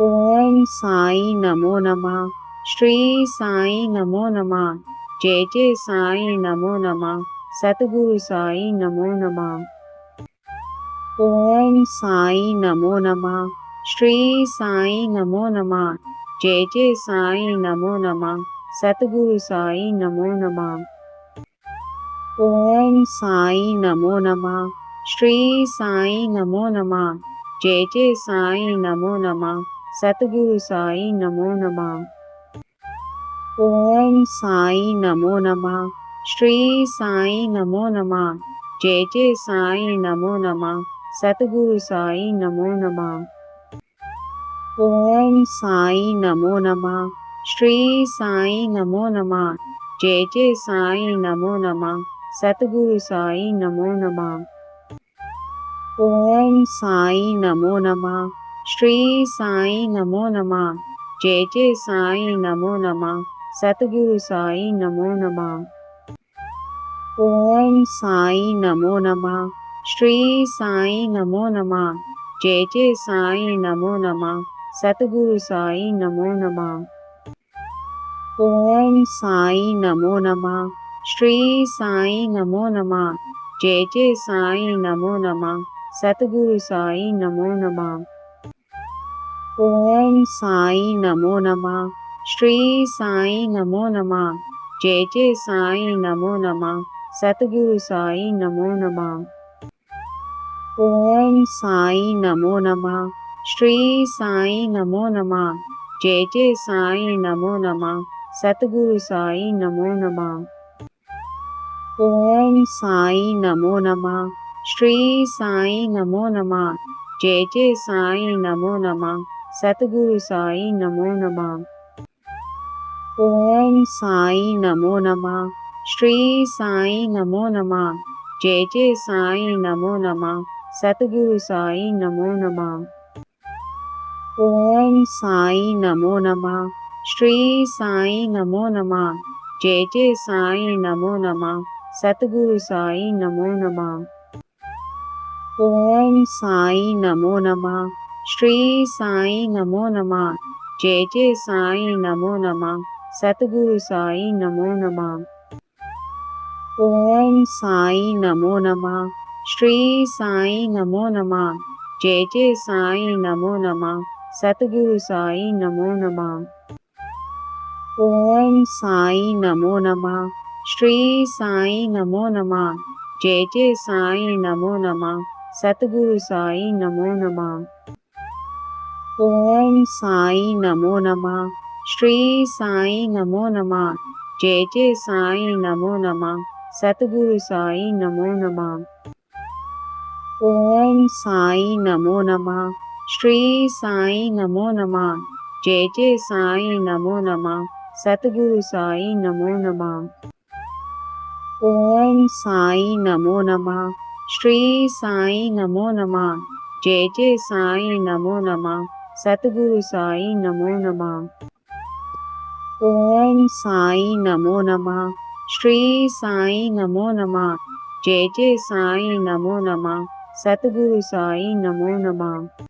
ओम साई नमो नमः। श्री साई नमो नमः। जय जय साई नमो नमः। सतगुरु साई नमो नमः। ओम साई नमो नमः। श्री साई नमो नमः। जय जय साई नमो नमः। सतगुरु साई नमो नमः। ओम साई नमो नमः। श्री साई नमो नमः। जय जय साई नमो नमः। सतगुरु साई नमो नमः। ओम साई नमो नमः। श्री साई नमो नमः। जय जय साई नमो नमः। सतगुरु साई नमो नमः। ओम साई नमो नमः। श्री साई नमो नमः। जय जय साई नमो नमः। सतगुरु साई नमो नमः। ओम साई नमो नमः। श्री साई नमो नमः। जय जय साई नमो नमः। सतगुरु साई नमो नमः। ओम साई नमो नमः। श्री साई नमो नमः। जय जय साई नमो नमः। सतगुरु साई नमो नमः। ओम साई नमो नमः। श्री साई नमो नमः। जय जय साई नमो नमः। सतगुरु साई नमो नमः। ओम साई नमो नमः। श्री साई नमो नमः। जय जय साई नमो नमः। सतगुरु साई नमो नमः। ओम साई नमो नमः। श्री साई नमो नमः। जय जय साई नमो नमः। सतगुरु साई नमो नमः। ओम साई नमो नमः। श्री साई नमो नमः। जय जय साई नमो नमः। सतगुरु साई नमो नमः। ओम साई नमो नमः। श्री साई नमो नमः। जय जय साई नमो नमः। सतगुरु साई नमो नमः। ओम साई नमो नमः। श्री साई नमो नमः। जय जय साई नमो नमः। सतगुरु साई नमो नमः। ओम साई नमो नमः। श्री साई नमो नमः। जय जय साई नमो नमः। सतगुरु साई नमो नमः। ओम साई नमो नमः। श्री साई नमो नमः। जय जय साई नमो नमः। सतगुरु साई नमो नमः। ओम साई नमो नमः। श्री साई नमो नमः। जय जय साई नमो नमः। सतगुरु साई नमो नमः। ओम साई नमो नमः। श्री साई नमो नमः। जय जय साई नमो नमः। सतगुरु साई नमो नमः। ओम साई नमो नमः। श्री साई नमो नमः। जय जय साई नमो नमः। सतगुरु साई नमो नमः। ओम साई नमो नमः। श्री साई नमो नमः। जय जय साई नमो नमः। सतगुरु साई नमो नमः। ओम साई नमो नमः। श्री साई नमो नमः। जय जय साई नमो नमः। सतगुरु साई नमो नमः।